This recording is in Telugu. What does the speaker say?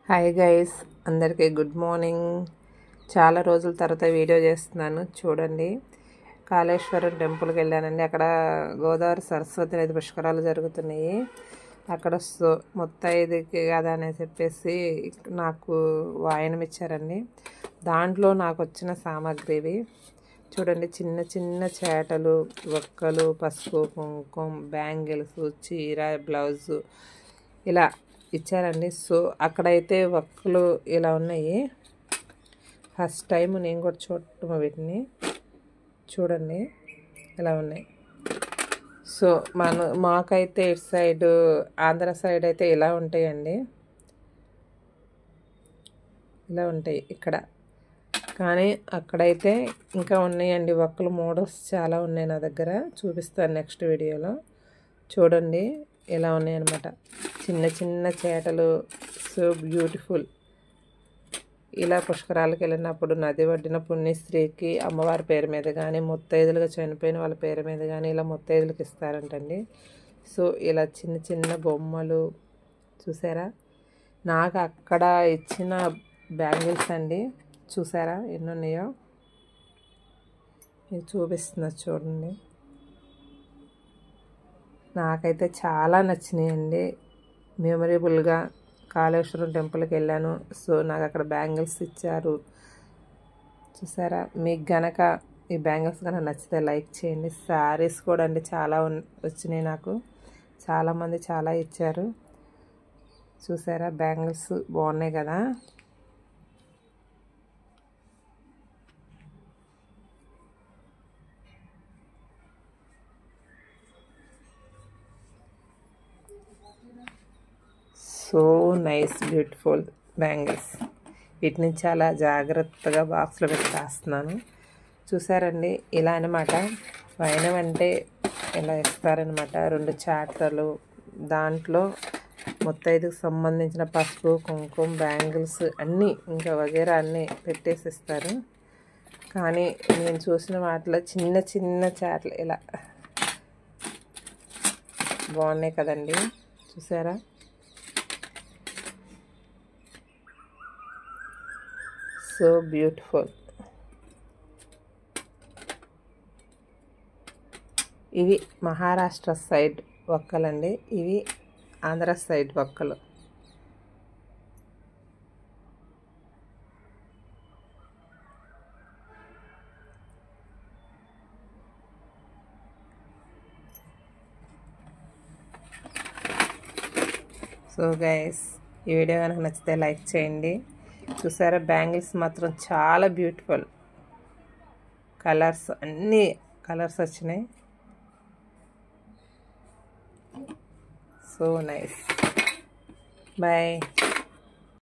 హాయ్ గైస్, అందరికీ గుడ్ మార్నింగ్. చాలా రోజుల తర్వాత వీడియో చేస్తున్నాను. చూడండి, కాళేశ్వరం టెంపుల్కి వెళ్ళానండి. అక్కడ గోదావరి సరస్వతి నది పుష్కరాలు జరుగుతున్నాయి. అక్కడ ముత్తైదుకి కదా అని చెప్పేసి నాకు వాయనం ఇచ్చారండి. దాంట్లో నాకు వచ్చిన సామాగ్రివి చూడండి. చిన్న చిన్న చేటలు, ఒక్కలు, పసుపు, కుంకుమ, బ్యాంగిల్స్, చీర, బ్లౌజు ఇలా ఇచ్చారండి. సో అక్కడైతే ఒక్కలు ఇలా ఉన్నాయి. ఫస్ట్ టైం నేను కూడా చూడటం వీటిని. చూడండి ఇలా ఉన్నాయి. సో మాకైతే ఇటు సైడ్ ఆంధ్ర సైడ్ అయితే ఇలా ఉంటాయండి, ఇలా ఉంటాయి ఇక్కడ. కానీ అక్కడైతే ఇంకా ఉన్నాయండి ఒక్కలు. మోడల్స్ చాలా ఉన్నాయి నా దగ్గర, చూపిస్తాను నెక్స్ట్ వీడియోలో. చూడండి ఇలా ఉన్నాయన్నమాట. చిన్న చిన్న చేటలు, సో బ్యూటిఫుల్. ఇలా పుష్కరాలకు వెళ్ళినప్పుడు నది ఒడ్డిన పుణ్యస్త్రీకి అమ్మవారి పేరు మీద కానీ, ముత్తైదులుగా చనిపోయిన వాళ్ళ పేరు మీద కానీ ఇలా ముత్తైదులకు ఇస్తారంటండి. సో ఇలా చిన్న చిన్న బొమ్మలు చూసారా. నాకు అక్కడ ఇచ్చిన బ్యాంగిల్స్ అండి, చూసారా ఎన్ని ఉన్నాయో. మీకు చూపిస్తున్నా చూడండి. నాకైతే చాలా నచ్చినాయండి. మెమొరబుల్గా కాళేశ్వరం టెంపుల్కి వెళ్ళాను. సో నాకు అక్కడ బ్యాంగిల్స్ ఇచ్చారు, చూసారా. మీకు గనక ఈ బ్యాంగిల్స్ కనుక నచ్చితే లైక్ చేయండి. శారీస్ కూడా అండి చాలా వచ్చినాయి నాకు. చాలామంది చాలా ఇచ్చారు, చూసారా. బ్యాంగిల్స్ బాగున్నాయి కదా. So nice, beautiful bangles. వీటిని చాలా జాగ్రత్తగా బాక్స్లో పెట్టి రాస్తున్నాను. చూసారండి, ఇలా అనమాట. వైనం అంటే ఇలా ఇస్తారనమాట. 2 చాటలు, దాంట్లో ముత్తైదుకు సంబంధించిన పసుపు, కుంకుమ, బ్యాంగిల్స్ అన్నీ ఇంకా వగేరా అన్నీ పెట్టేసి ఇస్తారు. కానీ నేను చూసిన వాటిలో చిన్న చిన్న చాటలు ఇలా బాగున్నాయి కదండి, చూసారా. So beautiful. ఇవి మహారాష్ట్ర సైడ్ ఒక్కలండి, ఇవి ఆంధ్ర సైడ్ ఒక్కలు. సో గైస్, ఈ వీడియో కనుక నచ్చితే లైక్ చేయండి. చూసారా, బ్యాంగిల్స్ మాత్రం చాలా బ్యూటిఫుల్. కలర్స్, అన్నీ కలర్స్ వచ్చినాయి. So nice. బాయ్.